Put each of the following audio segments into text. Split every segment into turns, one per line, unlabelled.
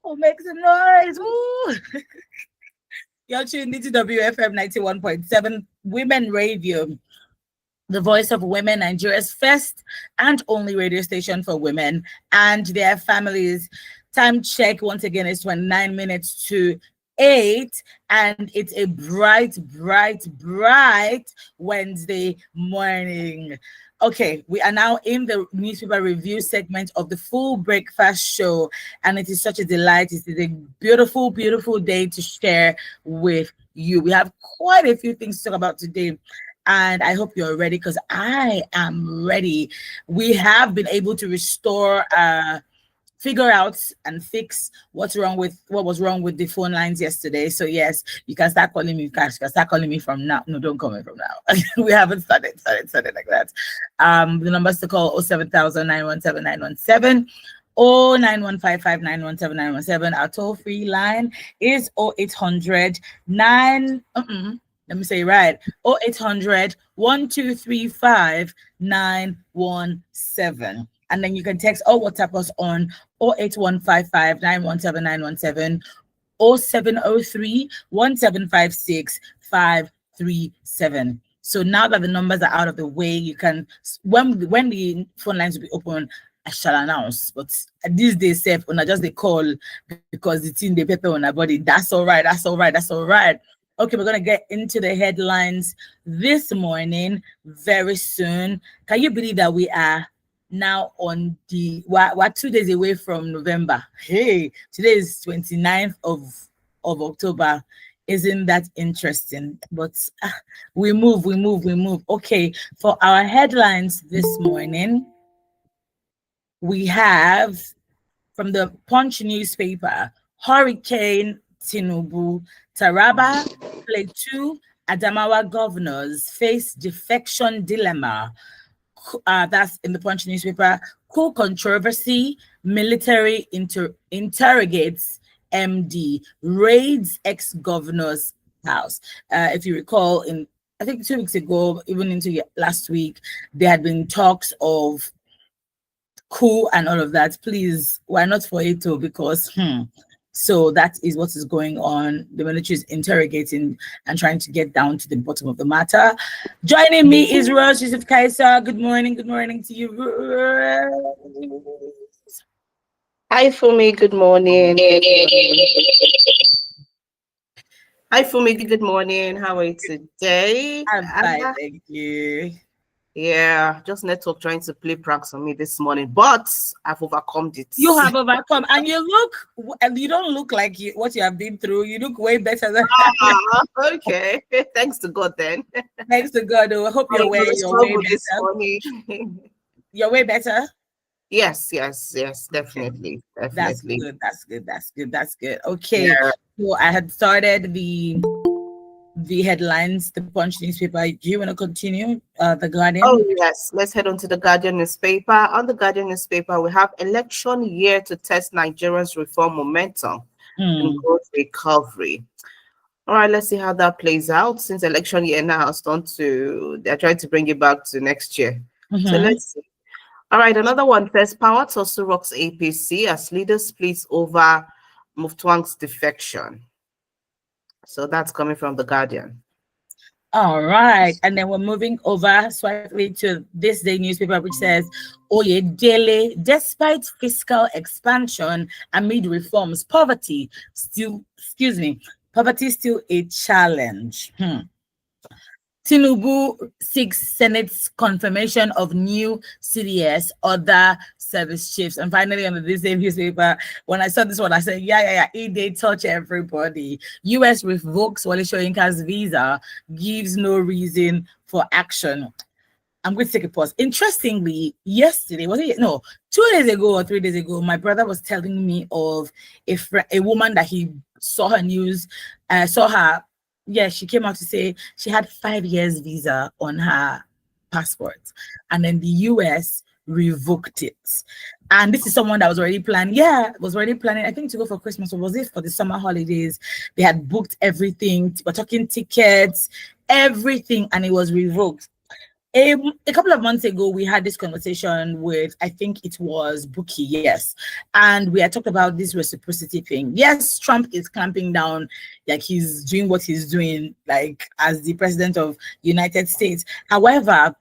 Oh, make some noise. Woo. You're tuned into WFM 91.7 Women Radio, the voice of women, Nigeria's first and only radio station for women and their families. Time check once again is 29 minutes to 8, and it's a bright, bright Wednesday morning. Okay, we are now in the newspaper review segment of the Full Breakfast Show, and it is such a delight. It is a beautiful, beautiful day to share with you. We have quite a few things to talk about today, and I hope you're ready because I am ready. We have been able to restore figure out and fix what was wrong with the phone lines yesterday. So yes, you can start calling me. You can start calling me from now. No, don't call me from now. We haven't started like that. The numbers to call 07000 917 917 or 9155917 Our toll-free line is 0800 let me say it right. 0800 1235 917. And then you can text or WhatsApp us on 08155 917 917 or 703 1756 537. So now that the numbers are out of the way, you can, when the phone lines will be open, I shall announce. But these days, safe when I just they call because it's in the paper on our body. That's all right. Okay, we're gonna get into the headlines this morning very soon. Can you believe that we are now on we're 2 days away from November? Hey, today is 29th of October. Isn't that interesting? But we move. Okay, for our headlines this morning, we have from the Punch newspaper, Hurricane Tinubu, Taraba, Plateau, Adamawa governors face defection dilemma. That's in the Punch newspaper. Coup controversy, military interrogates MD, raids ex-governor's house. If you recall, I think 2 weeks ago, even into last week, there had been talks of coup and all of that. Please, we're not for it too, because so that is what is going on. The military is interrogating and trying to get down to the bottom of the matter. Joining me is Rose Yusuf Kaisa. Good morning to you.
Hi, Fumi. Good morning. Hi, Fumi. Good morning. How are you today?
I'm fine, thank you.
Yeah, just network trying to play pranks on me this morning, but I've overcome it.
You have overcome, and you don't look like what you have been through. You look way better than
okay. Thanks to God then.
Thanks to God. I hope you're way better. You're way better.
Yes, definitely.
That's good. Okay. Yeah. So I had started the headlines, the Punch newspaper. Do you want to continue? The Guardian?
Oh, yes. Let's head on to the Guardian newspaper. On the Guardian newspaper, we have election year to test Nigerians' reform momentum and growth recovery. All right, let's see how that plays out. Since election year now has they're trying to bring it back to next year. So let's see. All right, another one says power tussle rocks APC as leaders split over Muftwang's defection. So that's coming from the Guardian.
All right, and then we're moving over swiftly to this day newspaper, which says Oyedele, despite fiscal expansion amid reforms, poverty still a challenge. Tinubu seeks Senate's confirmation of new CDS, other service chiefs. And finally, on this same newspaper, when I saw this one, I said, they touch everybody. US revokes Wale Soyinka's visa, gives no reason for action. I'm going to take a pause. Interestingly, yesterday, 2 days ago or 3 days ago, my brother was telling me of a woman that he saw her news, she came out to say she had 5 years visa on her passport, and then the US revoked it. And this is someone that was already planning, I think, to go for Christmas, or was it for the summer holidays? They had booked everything, we're talking tickets, everything, and it was revoked. A couple of months ago, we had this conversation with, I think it was Buki, yes. And we had talked about this reciprocity thing. Yes, Trump is clamping down, like he's doing what he's doing, like as the president of United States. However,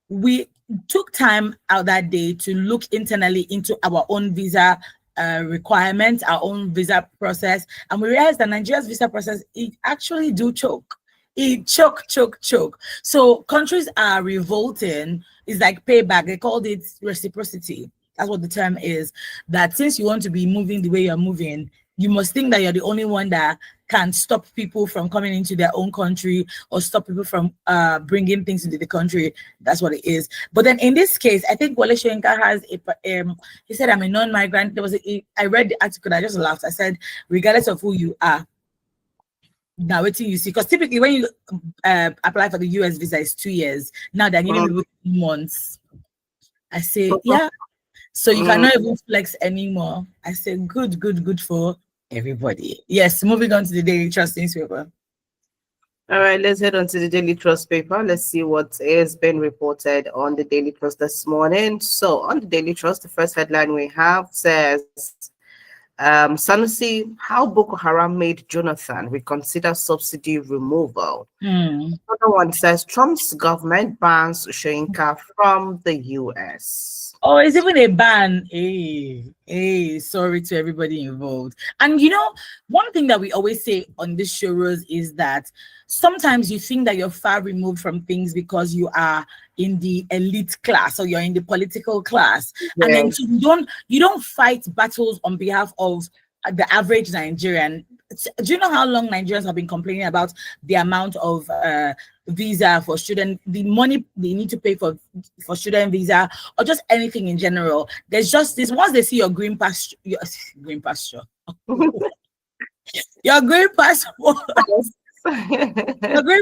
we took time out that day to look internally into our own visa requirements, our own visa process, and we realized that Nigeria's visa process, it actually do choke. It choke. So countries are revolting. It's like payback. They called it reciprocity. That's what the term is. That since you want to be moving the way you're moving, you must think that you're the only one that can stop people from coming into their own country or stop people from bringing things into the country. That's what it is. But then in this case, I think Wale Soyinka has he said, I'm a non-migrant. I read the article, I just laughed. I said, regardless of who you are, now waiting you see, because typically when you apply for the US visa, it's 2 years. Now they're giving people 3 months. I say, yeah. So you cannot even flex anymore. I say, good for everybody. Yes, moving on to the Daily Trust newspaper.
All right, let's head on to the Daily Trust paper. Let's see what has been reported on the Daily Trust this morning. So on the Daily Trust, the first headline we have says, Sanusi, how Boko Haram made Jonathan reconsider subsidy removal. Another one says, Trump's government bans Soyinka from the US.
Oh, it's even a ban. Hey, sorry to everybody involved. And you know, one thing that we always say on this show, Rose, is that sometimes you think that you're far removed from things because you are in the elite class or you're in the political class. Yeah. And then so you don't fight battles on behalf of the average Nigerian. Do you know how long Nigerians have been complaining about the amount of visa for student, the money they need to pay for student visa, or just anything in general? There's just this, once they see your green pasture, your green passport, your green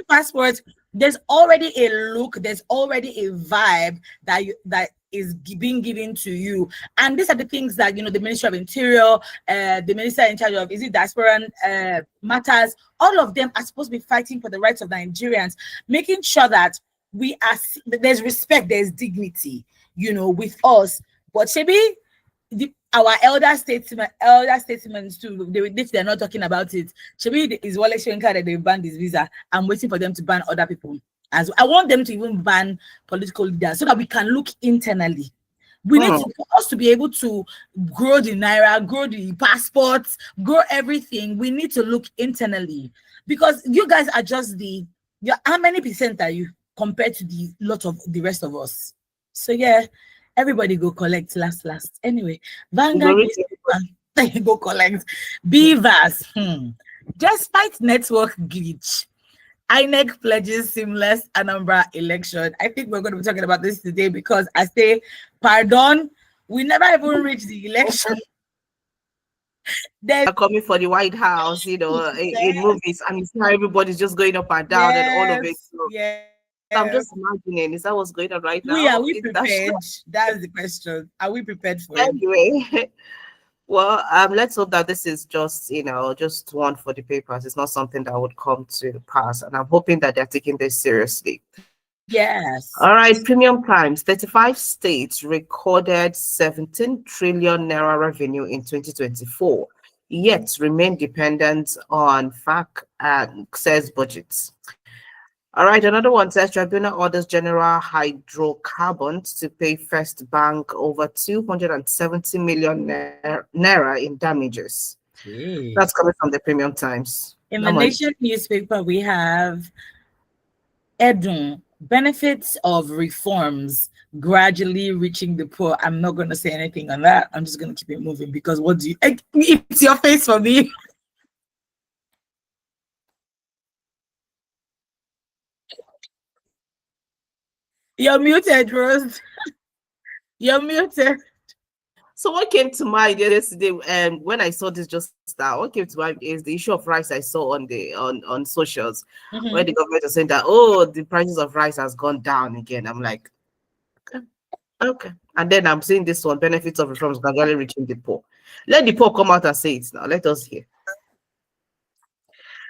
passport, there's already a look, there's already a vibe that is being given to you. And these are the things that, you know, the Ministry of Interior, the minister in charge of, is it diaspora matters, all of them are supposed to be fighting for the rights of Nigerians, making sure that there's respect, there's dignity, you know, with us. But Shebi, our elder statesmen too, if they're not talking about it, Shebi is Wale Soyinka that they banned this visa. I'm waiting for them to ban other people. As I want them to even ban political leaders so that we can look internally. We need for us to be able to grow the naira, grow the passports, grow everything. We need to look internally, because you guys are just how many percent are you compared to the lot of the rest of us? So yeah, everybody go collect last. Anyway, Vanguard go collect. Beavers. Despite network glitch, INEC pledges seamless Anambra election. I think we're going to be talking about this today because I say, pardon, we never even reached the election.
They're coming for the White House, you know, in movies, and you see how everybody's just going up and down and all of it. So I'm just imagining, is that what's going on right now?
Are we prepared? That's the question. Are we prepared for it?
Anyway. Well, let's hope that this is just, you know, just one for the papers. It's not something that would come to pass. And I'm hoping that they're taking this seriously.
Yes.
All right, Premium Times. 35 states recorded 17 trillion naira revenue in 2024, yet remain dependent on FAC and says budgets. All right, another one says Tribunal orders General Hydrocarbons to pay First Bank over 270 million naira in damages. Jeez. That's coming from the Premium Times.
In the Nation newspaper, we have Edun, benefits of reforms gradually reaching the poor. I'm not going to say anything on that. I'm just going to keep it moving because it's your face for me. You're muted, Rose. You're muted.
So what came to mind yesterday, when I saw this just now, what came to mind is the issue of rice I saw on socials, where the government is saying that, the prices of rice has gone down again. I'm like, okay. And then I'm seeing this one, benefits of reforms gradually reaching the poor. Let the poor come out and say it now. Let us hear.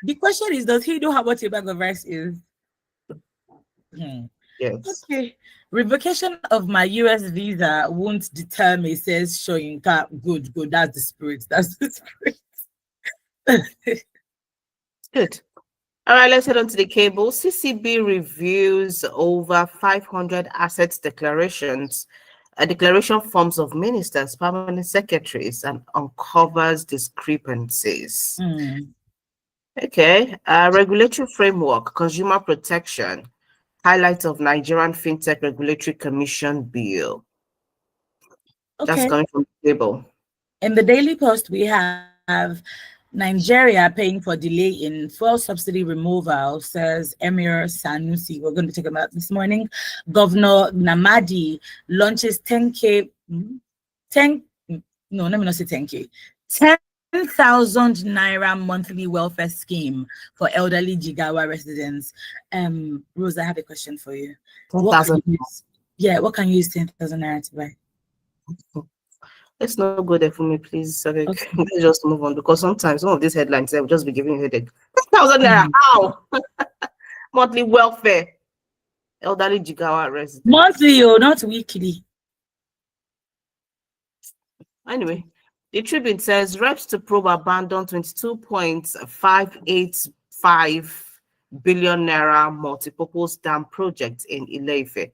The question is, does he know how much a bag of rice is?
Yes.
Okay. Revocation of my US visa won't deter me, says Shoyinka. Good. That's the spirit. That's the spirit.
Good. All right, let's head on to the cable. CCB reviews over 500 assets declarations, declaration forms of ministers, permanent secretaries, and uncovers discrepancies. Okay. Regulatory framework, consumer protection, highlights of Nigerian FinTech Regulatory Commission Bill. That's
Okay.
coming from the table.
In the Daily Post, we have Nigeria paying for delay in fuel subsidy removal, says Emir Sanusi. We're going to take about this morning. Governor Namadi launches 10K, 10, no, let me not say 10K, 10,000 Naira monthly welfare scheme for elderly Jigawa residents. Rose, I have a question for you.
10,000.
What can you use 10,000 Naira to buy?
Let's not go there for me, please. Okay. Let's just move on, because sometimes some of these headlines will just be giving you a headache. 10,000 Naira, how? Monthly welfare, elderly Jigawa residents.
Monthly, not weekly.
Anyway, the Tribune says reps to probe abandoned 22.585 billion Naira multipurpose dam project in Ile-Ife.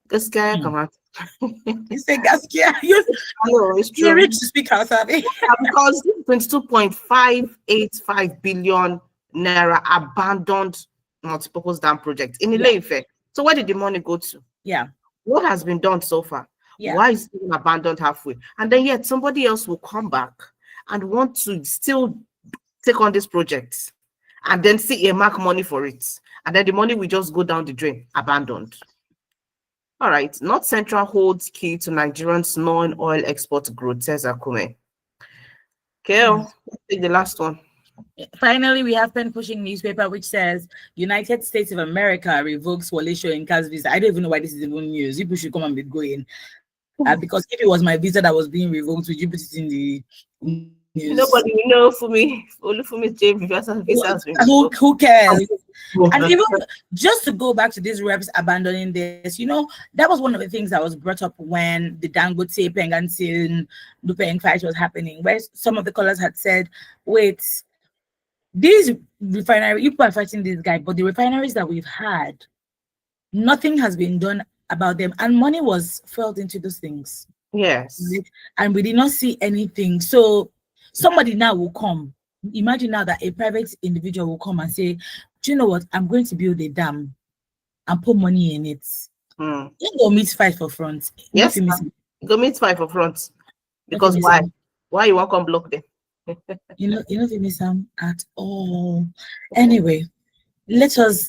This guy come out.
You say Gaskia? You
know it's true.
You're rich to speak outside.
Because 22.585 billion Naira abandoned multipurpose dam project in Ile-Ife. So where did the money go to?
Yeah.
What has been done so far? Yeah. Why is it even abandoned halfway? And then yet somebody else will come back and want to still take on this project and then see a mark money for it. And then the money will just go down the drain, abandoned. All right. North Central holds key to Nigerian's non-oil export growth, says Akume. Okay, let's take the last one.
Finally, we have pen pushing newspaper, which says United States of America revokes Wole Soyinka's visa. I don't even know why this is even news. People should come and be going. Because if it was my visa that was being revoked, would you put it in the news?
Nobody will know for me. Only for me, James.
Who cares? And even just to go back to these reps abandoning this, that was one of the things that was brought up when the Dangote Pengantin Lupeng fight was happening, where some of the callers had said, wait, these refineries, people are fighting this guy, but the refineries that we've had, nothing has been done about them, and money was filled into those things.
Yes.
Right? And we did not see anything. So somebody now will come. Imagine now that a private individual will come and say, do you know what? I'm going to build a dam and put money in it. You go meet 5 for front.
Yes, go meet 5 for front. Because why? Why you want to come block them?
you know, they miss them at all. Anyway,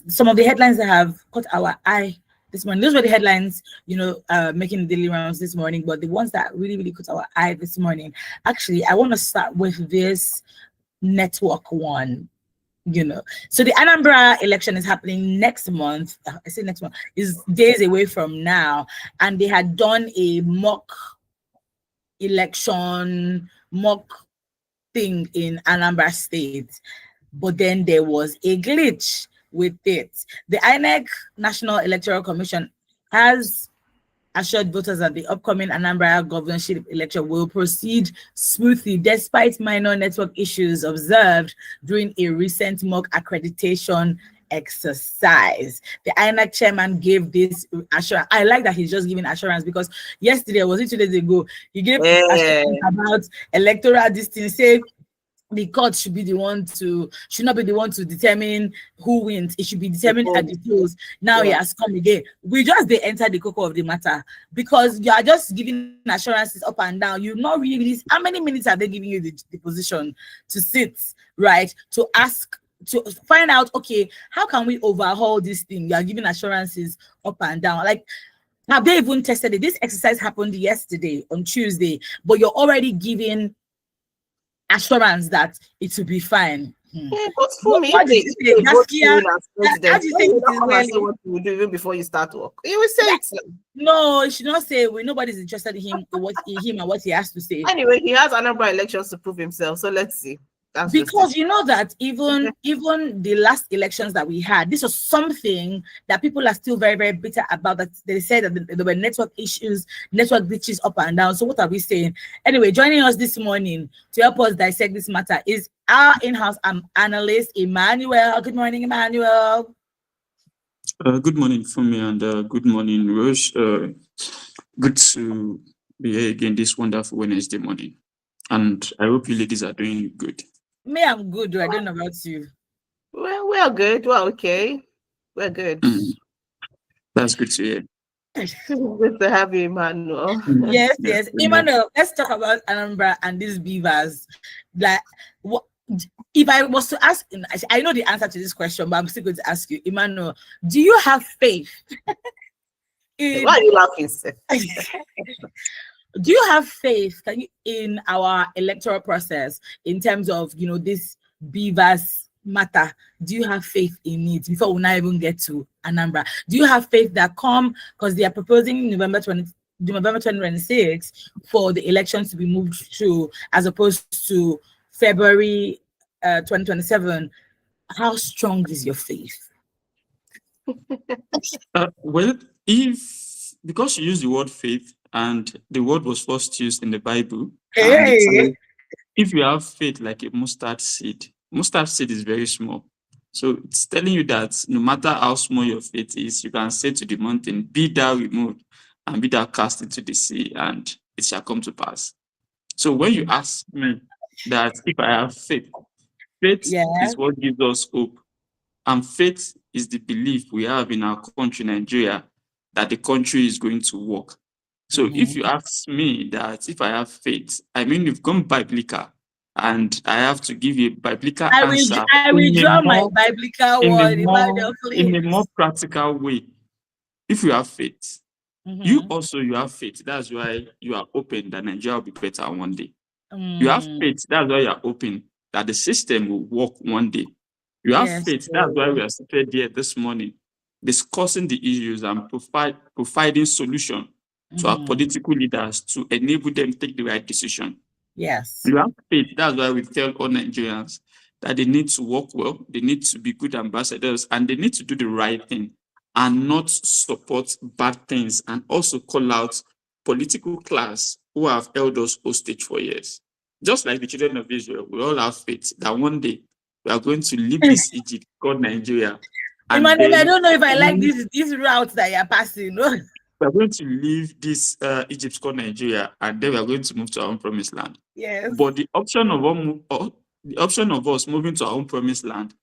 some of the headlines that have caught our eye this morning. Those were the headlines, making the daily rounds this morning. But the ones that really, really caught our eye this morning, actually, I want to start with this network one. So the Anambra election is happening next month. I say next month, is days away from now, and they had done a mock election, mock thing in Anambra State, but then there was a glitch with it. The INEC National Electoral Commission has assured voters that the upcoming Anambra governorship election will proceed smoothly despite minor network issues observed during a recent mock accreditation exercise. The INEC chairman gave this assurance. I like that he's just giving assurance, because yesterday, was it 2 days ago, he gave assurance about electoral distance, say the court should not be the one to determine who wins. It should be determined at the close. Now he has come again. We just enter the cocoa of the matter, because you are just giving assurances up and down. You're not really. How many minutes are they giving you the position to sit, right? To ask, to find out, okay, how can we overhaul this thing? You are giving assurances up and down. Like, have they even tested it? This exercise happened yesterday on Tuesday, but you're already giving assurance that it will be fine.
Yeah, but for me, how do you think what you will do even before you start work? You will say it.
No, you should not say nobody's interested in him and what he has to say.
Anyway, he has Anambra elections to prove himself, so let's see. That's just it.
Because you know that even the last elections that we had, this was something that people are still very, very bitter about. That they said that there were network issues, network glitches up and down. So what are we saying? Anyway, joining us this morning to help us dissect this matter is our in-house analyst, Emmanuel. Good morning, Emmanuel.
Good morning, Fumi, and good morning, Rose. Good to be here again this wonderful Wednesday morning. And I hope you ladies are doing good.
Me, I'm good. I don't know about you.
Well, we are good. We're okay. We're good.
That's good to hear.
Good to have you, Emmanuel.
Yes,
Yeah,
yes. Emmanuel, let's talk about Anambra and these beavers. Like, what if I was to ask? I know the answer to this question, but I'm still going to ask you, Emmanuel. Do you have faith?
Why are you laughing, sir?
Do you have faith in our electoral process in terms of this beavers matter? Do you have faith in it before we not even get to Anambra? Do you have faith that because they are proposing November 2026 for the elections to be moved through as opposed to February 2027? How strong is your faith?
Well, because you use the word faith and the word was first used in the Bible, and it says, if you have faith like a mustard seed is very small. So it's telling you that no matter how small your faith is, you can say to the mountain, be thou removed and be thou cast into the sea, and it shall come to pass. So when you ask me that if I have faith is what gives us hope. And faith is the belief we have in our country, Nigeria, that the country is going to work. So if you ask me that if I have faith, I mean, you've gone biblical, and I have to give you a biblical answer.
I withdraw my biblical word,
in a more practical way. If you have faith, you have faith. That's why you are open that Nigeria will be better one day. You have faith. That's why you are open that the system will work one day. You have faith. That's why we are seated here this morning discussing the issues and providing solution to our political leaders to enable them to take the right decision.
Yes.
You have faith. That's why we tell all Nigerians that they need to work well, they need to be good ambassadors, and they need to do the right thing and not support bad things, and also call out political class who have held us hostage for years. Just like the children of Israel, we all have faith that one day we are going to leave this Egypt called Nigeria.
Emmanuel, I don't know if I like this route that you're passing. No?
We are going to leave this Egypt called Nigeria, and then we are going to move to our own promised land.
Yes.
But the option of us moving to our own promised land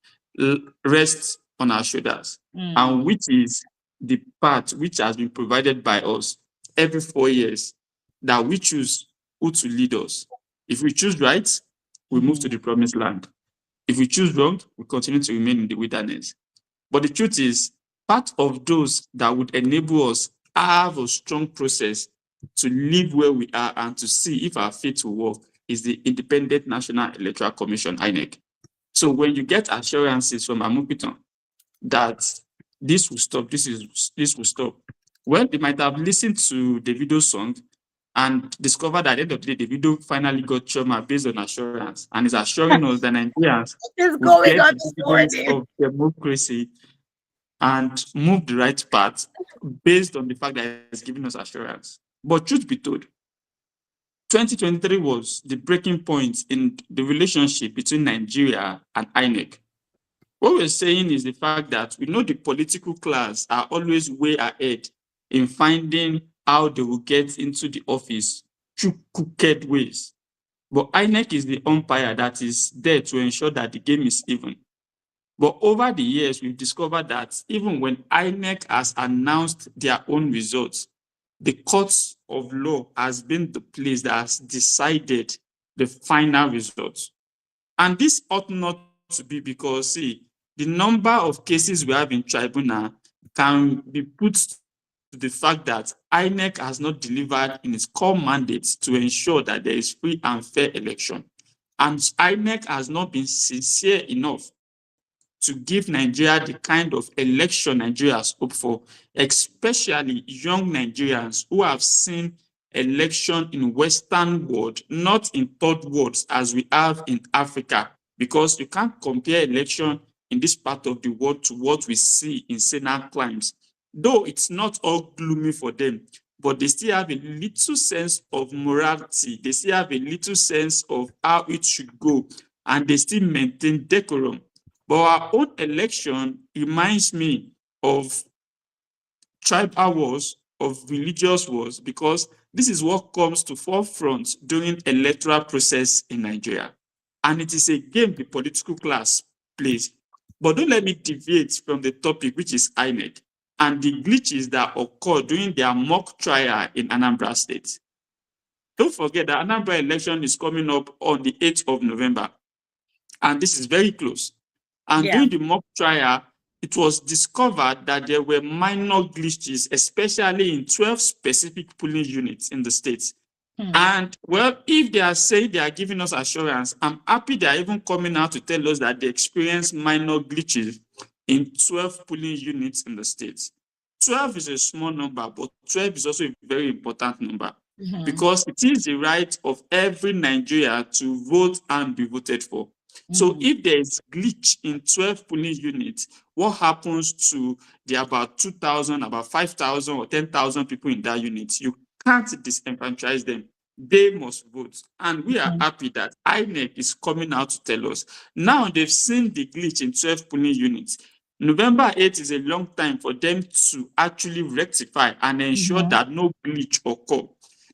rests on our shoulders, and which is the path which has been provided by us every 4 years, that we choose who to lead us. If we choose right, we move to the promised land. If we choose wrong, we continue to remain in the wilderness. But the truth is, part of those that would enable us have a strong process to live where we are and to see if our faith will work is the Independent National Electoral Commission, INEC. So when you get assurances from Amupiton that this will stop, this will stop, well, they might have listened to Davido's song and discovered that at the end of the day, Davido finally got trauma based on assurance, and is assuring us that Nigerians will get the dividends of democracy and move the right path based on the fact that it's giving us assurance. But truth be told, 2023 was the breaking point in the relationship between Nigeria and INEC. What we're saying is the fact that we know the political class are always way ahead in finding how they will get into the office through crooked ways. But INEC is the umpire that is there to ensure that the game is even. But over the years, we've discovered that even when INEC has announced their own results, the courts of law has been the place that has decided the final results. And this ought not to be, because, see, the number of cases we have in tribunal can be put to the fact that INEC has not delivered in its core mandate to ensure that there is free and fair election. And INEC has not been sincere enough to give Nigeria the kind of election Nigeria has hoped for, especially young Nigerians who have seen election in Western world, not in third worlds as we have in Africa, because you can't compare election in this part of the world to what we see in Senate climes. Though it's not all gloomy for them, but they still have a little sense of morality. They still have a little sense of how it should go, and they still maintain decorum. But our own election reminds me of tribal wars, of religious wars, because this is what comes to forefront during electoral process in Nigeria. And it is a game the political class plays. But don't let me deviate from the topic, which is INEC, and the glitches that occurred during their mock trial in Anambra State. Don't forget that Anambra election is coming up on the 8th of November, and this is very close. And during the mock trial, it was discovered that there were minor glitches, especially in 12 specific polling units in the state. And well, if they are saying they are giving us assurance, I'm happy they are even coming out to tell us that they experienced minor glitches in 12 polling units in the state. 12 is a small number, but 12 is also a very important number because it is the right of every Nigerian to vote and be voted for. So if there is glitch in 12 polling units, what happens to the about 2,000, about 5,000 or 10,000 people in that unit? You can't disenfranchise them. They must vote. And we are happy that INEC is coming out to tell us. Now they've seen the glitch in 12 polling units. November 8th is a long time for them to actually rectify and ensure that no glitch occur.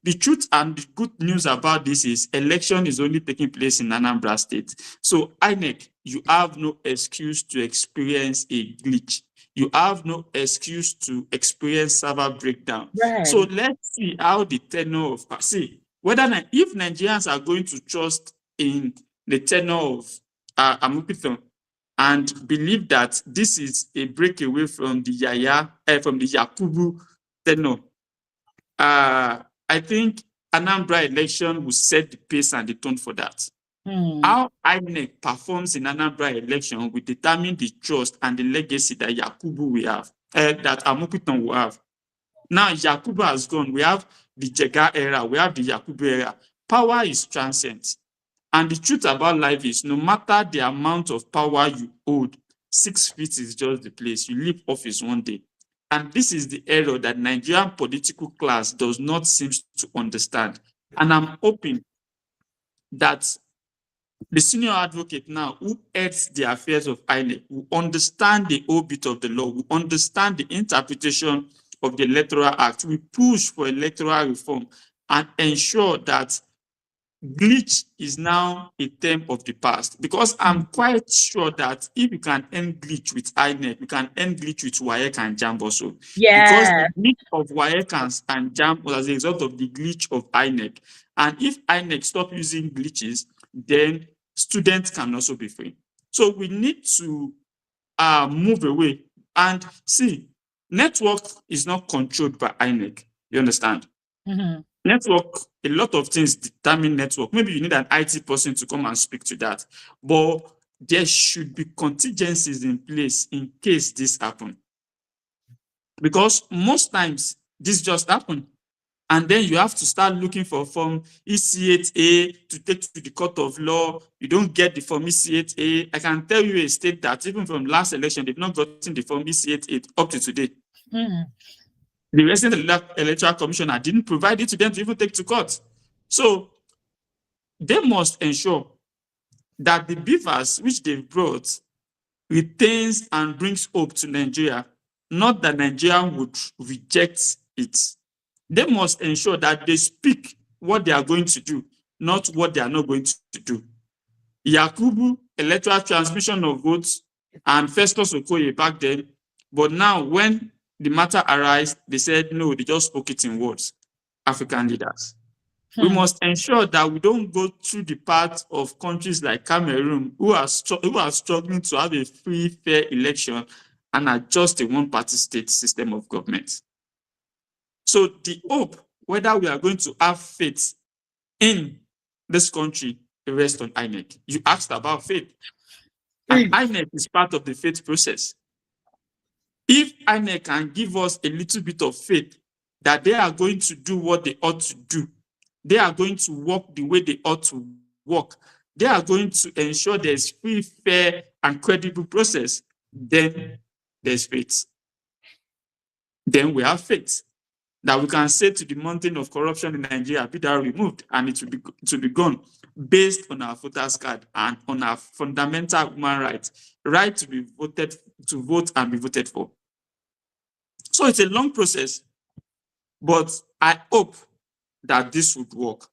The truth and the good news about this is election is only taking place in Anambra State. So INEC, you have no excuse to experience a glitch. You have no excuse to experience server breakdown.
Right.
So let's see how the tenor of, if Nigerians are going to trust in the tenor of Amupiton and believe that this is a breakaway from the Yakubu tenor, I think Anambra election will set the pace and the tone for that. How INEC performs in Anambra election will determine the trust and the legacy that Yakubu will have, that Amupiton will have. Now Yakubu has gone. We have the Jega era. We have the Yakubu era. Power is transient. And the truth about life is no matter the amount of power you hold, 6 feet is just the place. You leave office one day. And this is the error that Nigerian political class does not seem to understand. And I'm hoping that the senior advocate now who heads the affairs of INEC will understand the whole bit of the law, will understand the interpretation of the Electoral Act, will push for electoral reform and ensure that glitch is now a term of the past. Because I'm quite sure that if you can end glitch with INEC, you can end glitch with WAEC and JAMB also. Because the glitch of WAEC and JAMB was as a result of the glitch of INEC. And if INEC stop using glitches, then students can also be free. So we need to move away. And see, network is not controlled by INEC. You understand? Network, a lot of things determine network. Maybe you need an IT person to come and speak to that. But there should be contingencies in place in case this happens. Because most times this just happens. And then you have to start looking for form EC8A to take to the court of law. You don't get the form EC8A. I can tell you a state that even from last election, they've not gotten the form EC8A up to today. The Resident Electoral Commissioner didn't provide it to them to even take to court. So they must ensure that the beavers which they've brought retains and brings hope to Nigeria, not that Nigeria would reject it. They must ensure that they speak what they are going to do, not what they are not going to do. Yakubu, electoral transmission of votes, and Festus Okoye back then, but now when the matter arises, they said no, they just spoke it in words. African leaders. We must ensure that we don't go through the path of countries like Cameroon who are struggling to have a free, fair election and are just a one-party state system of government. So the hope, whether we are going to have faith in this country, rests on INEC. You asked about faith. And INEC is part of the faith process. If INEC can give us a little bit of faith that they are going to do what they ought to do, they are going to work the way they ought to work, they are going to ensure there's free, fair, and credible process, then there's faith. Then we have faith that we can say to the mountain of corruption in Nigeria, be thou removed, and it will be gone, based on our voters card and on our fundamental human right to be voted, to vote and be voted for. So it's a long process, but I hope that this would work.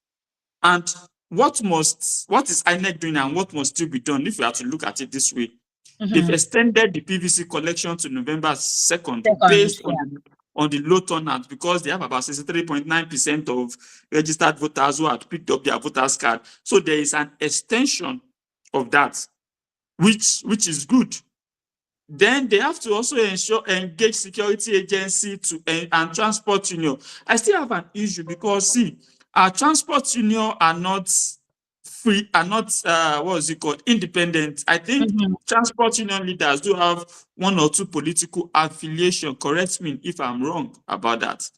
And what is INEC doing and what must still be done if we have to look at it this way? They've extended the PVC collection to November 2nd based on the low turnout, because they have about 63.9% of registered voters who had picked up their voters card. So there is an extension of that, which is good. Then they have to also engage security agency and transport union. I still have an issue because, see, our transport union are not free, are not independent. I think transport union leaders do have one or two political affiliation. Correct me if I'm wrong about that.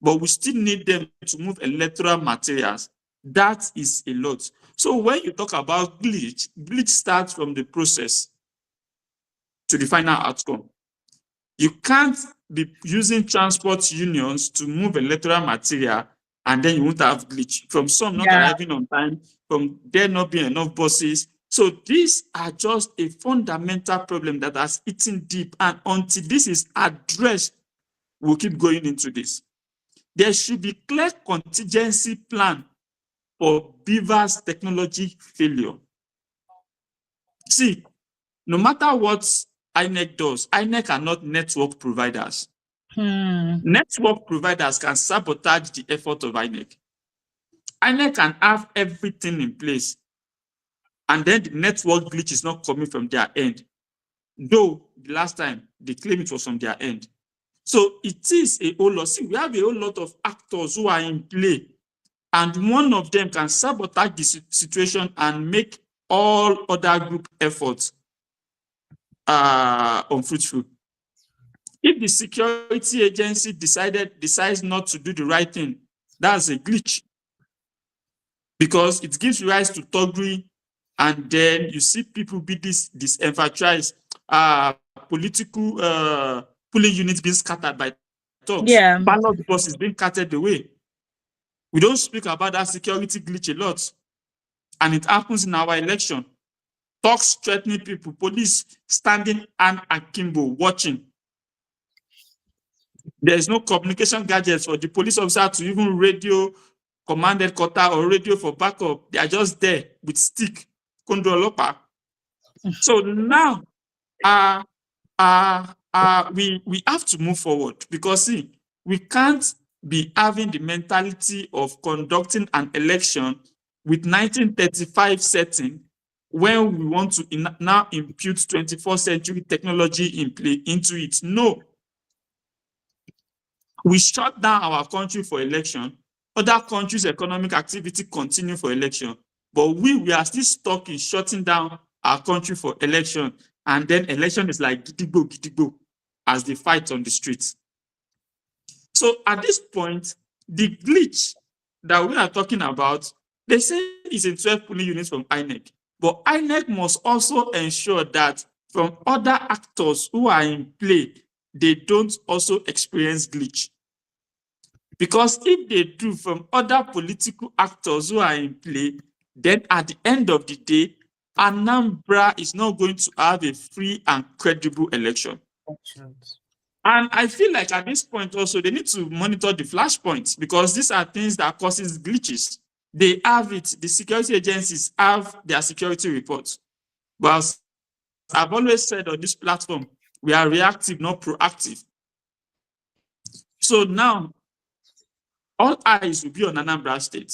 But we still need them to move electoral materials. That is a lot. So when you talk about glitch starts from the process to the final outcome. You can't be using transport unions to move electoral material and then you won't have glitch. From some not arriving on time, from there not being enough buses. So these are just a fundamental problem that has eaten deep, and until this is addressed, we'll keep going into this. There should be clear contingency plan for Beaver's technology failure. See, no matter what INEC does, INEC are not network providers. Network providers can sabotage the effort of INEC. INEC can have everything in place, and then the network glitch is not coming from their end. Though the last time they claim it was from their end. So it is a whole lot. See, we have a whole lot of actors who are in play, and one of them can sabotage the situation and make all other group efforts unfruitful. If the security agency decides not to do the right thing, that's a glitch, because it gives rise to thuggery, and then you see people be disenfranchised, political polling units being scattered by thugs, ballot boxes being carted away. We don't speak about that security glitch a lot, and it happens in our election. Thugs threatening people, police standing hand akimbo watching. There is no communication gadgets for the police officer to even radio command headquarters or radio for backup. They are just there with stick, kondolopa. So now, we have to move forward, because see, we can't be having the mentality of conducting an election with 1935 setting when we want to now impute 21st century technology into it. No. We shut down our country for election. Other countries' economic activity continue for election. But we are still stuck in shutting down our country for election. And then election is like gidigbo, gidigbo, as they fight on the streets. So at this point, the glitch that we are talking about, they say is in 12 polling units from INEC. But INEC must also ensure that from other actors who are in play, they don't also experience glitch. Because if they do from other political actors who are in play, then at the end of the day, Anambra is not going to have a free and credible election. And I feel like at this point also, they need to monitor the flashpoints, because these are things that causes glitches. They have it. The security agencies have their security reports. But as I've always said on this platform, we are reactive, not proactive. So now, all eyes will be on Anambra State.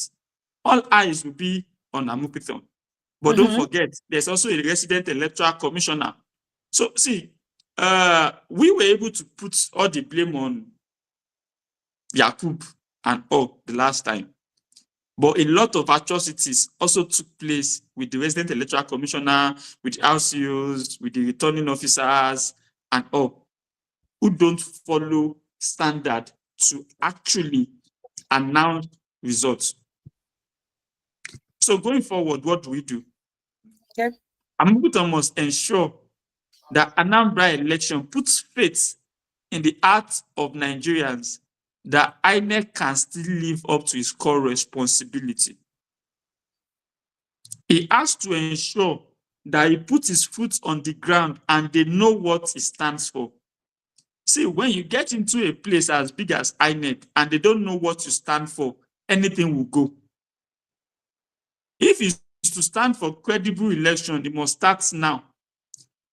All eyes will be on Amukithon. But don't forget, there's also a resident electoral commissioner. So see, we were able to put all the blame on Yakub and all the last time. But a lot of atrocities also took place with the resident electoral commissioner, with the RCOs, with the returning officers, and all, who don't follow standard to actually announce results. So going forward, what do we do?
Okay.
Amukuto must ensure that Anambra election puts faith in the hearts of Nigerians that INEC can still live up to its core responsibility. He has to ensure that he puts his foot on the ground and they know what he stands for. See, when you get into a place as big as INEC and they don't know what you stand for, anything will go. If it's to stand for credible election, it must start now.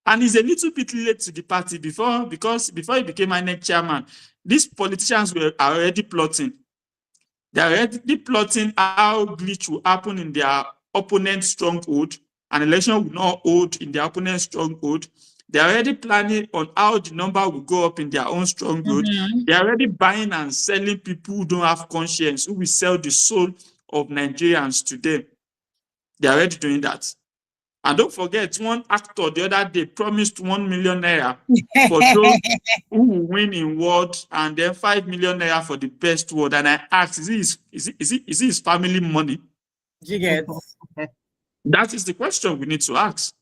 And he's a little bit late to the party because before he became INEC chairman, these politicians are already plotting. They're already plotting how glitch will happen in their opponent's stronghold, and election will not hold in their opponent's stronghold. They're already planning on how the number will go up in their own stronghold. They're already buying and selling people who don't have conscience, who will sell the soul of Nigerians to them. They're already doing that. And don't forget, one actor the other day promised 1 million naira for those who will win in word, and then 5 million naira for the best word. And I asked, is it his family money?
You get.
That is the question we need to ask.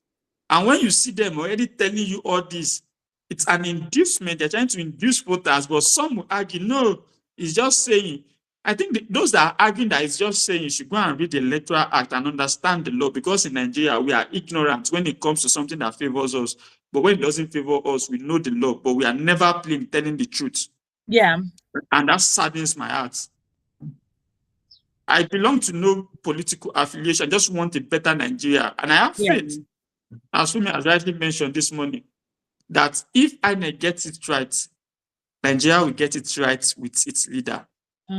And when you see them already telling you all this, it's an inducement. They're trying to induce voters, but some will argue, no, it's just saying. I think those that are arguing that it's just saying you should go and read the Electoral Act and understand the law, because in Nigeria, we are ignorant when it comes to something that favors us. But when it doesn't favor us, we know the law, but we are never plain telling the truth.
Yeah.
And that saddens my heart. I belong to no political affiliation. I just want a better Nigeria. And I have faith, as Fumi has rightly mentioned this morning, that if INEC gets it right, Nigeria will get it right with its leader.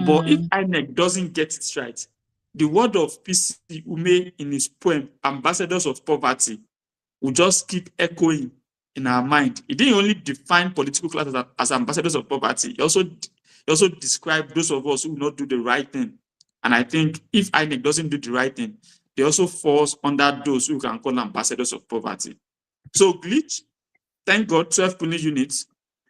But if INEC doesn't get it right, the word of P.C. Ume in his poem, Ambassadors of Poverty, will just keep echoing in our mind. He didn't only define political classes as ambassadors of poverty, he also described those of us who will not do the right thing. And I think if INEC doesn't do the right thing, they also falls under those who can call ambassadors of poverty. So glitch, thank God, 12 polling units.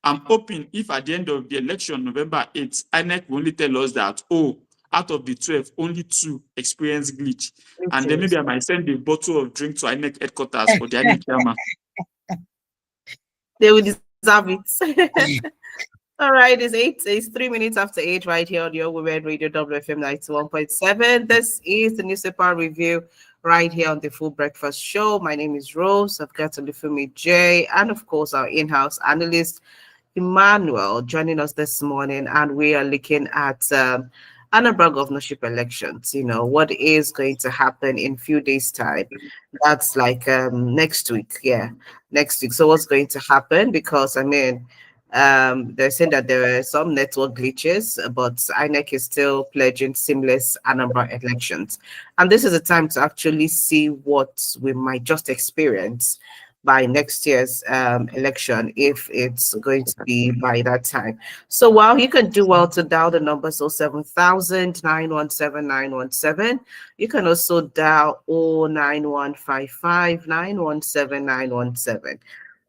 I'm hoping if at the end of the election, November 8th, INEC will only tell us that, oh, out of the 12, only 2 experienced glitch. And then maybe I might send a bottle of drink to INEC headquarters for the INEC chairman.
They will deserve it. All right, it's 3 minutes after 8 right here on your Women Radio WFM 91.7. This is the newspaper review right here on the Full Breakfast Show. My name is Rose. I've got Olufemi J, and of course our in-house analyst Emmanuel joining us this morning, and we are looking at Anambra governorship elections. You know what is going to happen in a few days' time. That's like next week. Yeah, next week. So what's going to happen? Because I mean, they're saying that there are some network glitches, but INEC is still pledging seamless Anambra elections. And this is a time to actually see what we might just experience by next year's election, if it's going to be by that time. So while you can do well to dial the number 07000 917 917, you can also dial 09155 917 917.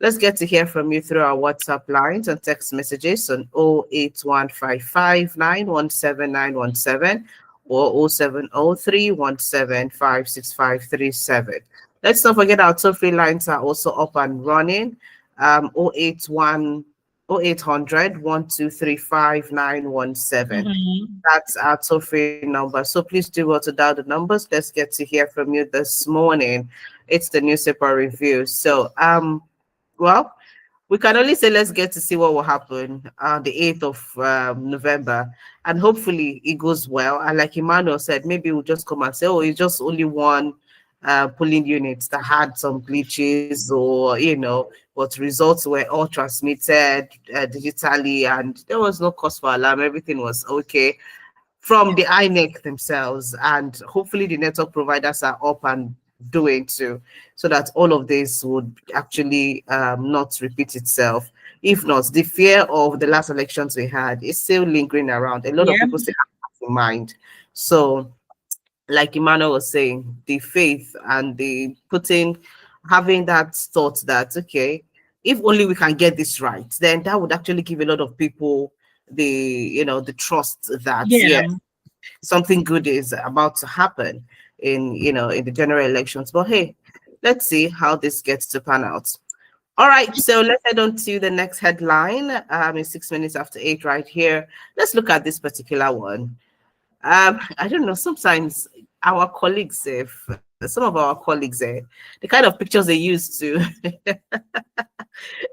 Let's get to hear from you through our WhatsApp lines and text messages on 08155 917 917 or 0703 1756537. Let's not forget our toll-free lines are also up and running. 0800 1235 917. That's our toll-free number. So please do well to dial the numbers. Let's get to hear from you this morning. It's the newspaper review. So well, we can only say let's get to see what will happen on the 8th of November. And hopefully it goes well. And like Emmanuel said, maybe we'll just come and say, oh, it's just only one polling units that had some glitches, or but results were all transmitted digitally, and there was no cause for alarm. Everything was okay from the INEC themselves, and hopefully the network providers are up and doing too, so that all of this would actually not repeat itself. If not, the fear of the last elections we had is still lingering around. A lot of people still have that in mind. So like Emmanuel was saying, the faith and the having that thought that, okay, if only we can get this right, then that would actually give a lot of people the trust that something good is about to happen in the general elections. But hey, let's see how this gets to pan out. All right, so let's head on to the next headline. It's 6 minutes after 8 right here. Let's look at this particular one. I don't know, sometimes our colleagues, if some of our colleagues, the kind of pictures they use to,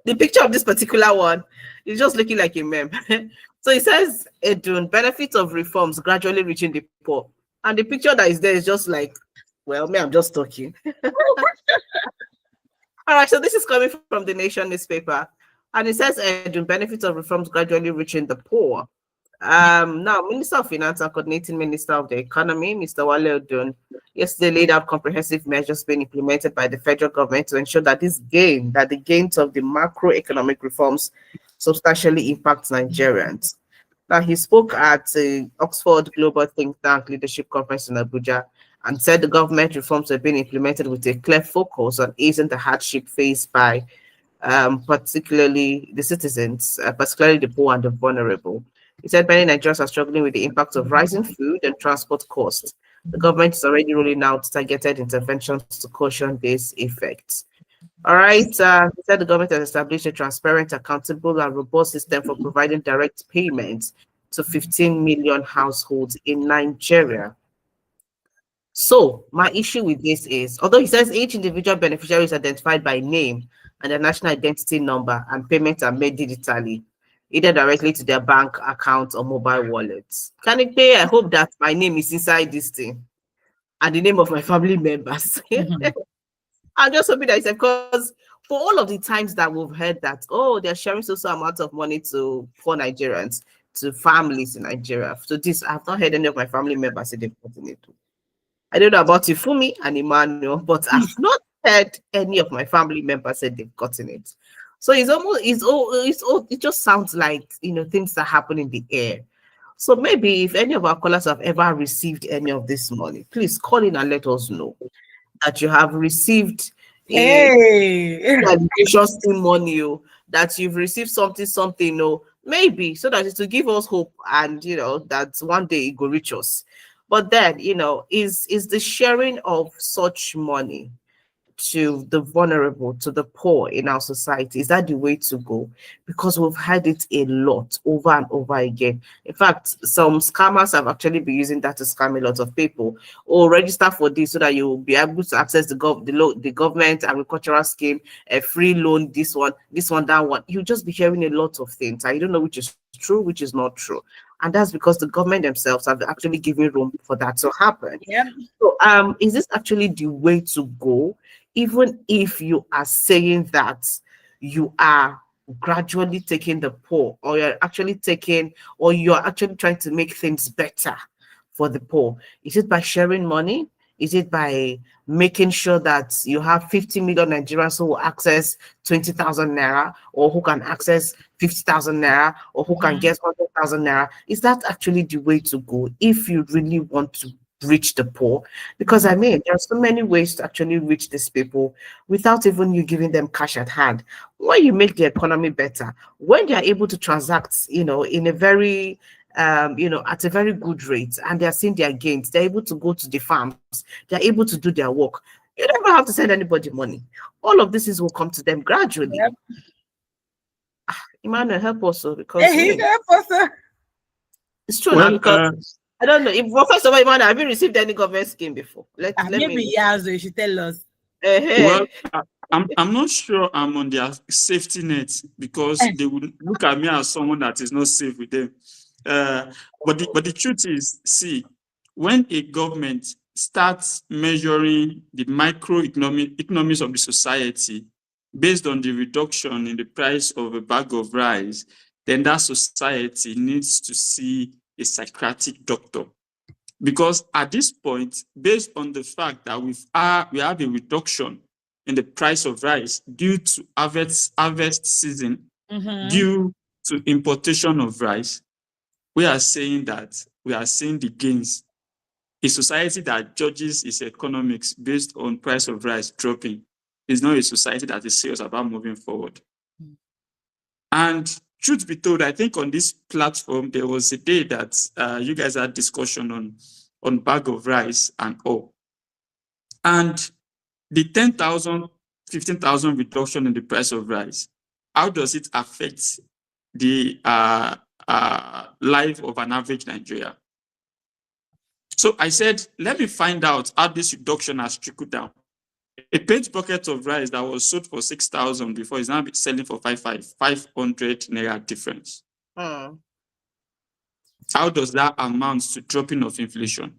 the picture of this particular one is just looking like a meme. So it says, Edun, benefits of reforms gradually reaching the poor. And the picture that is there is just like, well, me, I'm just talking. All right, so this is coming from the Nation newspaper. And it says, Edun, benefits of reforms gradually reaching the poor. Now, Minister of Finance and Coordinating Minister of the Economy, Mr. Wale Odun, yesterday laid out comprehensive measures being implemented by the federal government to ensure that the gains of the macroeconomic reforms substantially impact Nigerians. Now, he spoke at the Oxford Global Think Tank Leadership Conference in Abuja and said the government reforms have been implemented with a clear focus on easing the hardship faced by particularly the citizens, particularly the poor and the vulnerable. He said many Nigerians are struggling with the impact of rising food and transport costs. The government is already rolling out targeted interventions to cushion these effects. All right, he said the government has established a transparent, accountable, and robust system for providing direct payments to 15 million households in Nigeria. So my issue with this is, although he says each individual beneficiary is identified by name and their national identity number, and payments are made digitally, either directly to their bank account or mobile wallets. Can it be? I hope that my name is inside this thing and the name of my family members. I'm just hoping that it's because for all of the times that we've heard that, oh, they're sharing so amount of money to poor Nigerians, to families in Nigeria. So this, I've not heard any of my family members say they've gotten it. I don't know about Ifumi and Emmanuel, but I've not heard any of my family members say they've gotten it. So it just sounds like, things that happen in the air. So maybe if any of our callers have ever received any of this money, please call in and let us know that you have received education scheme money, that you've received something, maybe so that it will give us hope and that one day it will reach us. But then, is the sharing of such money to the vulnerable, to the poor in our society, is that the way to go? Because we've had it a lot over and over again. In fact, some scammers have actually been using that to scam a lot of people. Or register for this so that you'll be able to access the government agricultural scheme, a free loan, this one, that one. You'll just be hearing a lot of things. I don't know which is true, which is not true. And that's because the government themselves have actually given room for that to happen.
Yeah.
So is this actually the way to go? Even if you are saying that you are gradually taking the poor, or you're actually trying to make things better for the poor, is it by sharing money? Is it by making sure that you have 50 million Nigerians who will access 20,000 naira, or who can access 50,000 naira, or who can get 100,000 naira? Is that actually the way to go if you really want to reach the poor? Because there are so many ways to actually reach these people without even you giving them cash at hand. When you make the economy better, when they are able to transact, in a very at a very good rate, and they're seeing their gains, they're able to go to the farms, they're able to do their work. You never have to send anybody money. All of this will come to them gradually.
Yep.
Emmanuel, help us, because
Help us.
it's true now, because I don't know. Well, first of all, Emmanuel, have you received any government scheme before?
Maybe so you should tell us.
Well, I'm not sure I'm on their safety net, because they would look at me as someone that is not safe with them. But the truth is, see, when a government starts measuring the economics of the society based on the reduction in the price of a bag of rice, then that society needs to see a psychiatric doctor. Because at this point, based on the fact that we have a reduction in the price of rice due to harvest season, due to importation of rice, we are saying that we are seeing the gains. A society that judges its economics based on price of rice dropping is not a society that is serious about moving forward. And truth be told, I think on this platform, there was a day that you guys had discussion on bag of rice and all. And the 10,000, 15,000 reduction in the price of rice, how does it affect the life of an average Nigerian? So I said, let me find out how this reduction has trickled down. A paint bucket of rice that was sold for 6,000 before is now selling for 500 naira difference. How does that amount to dropping of inflation?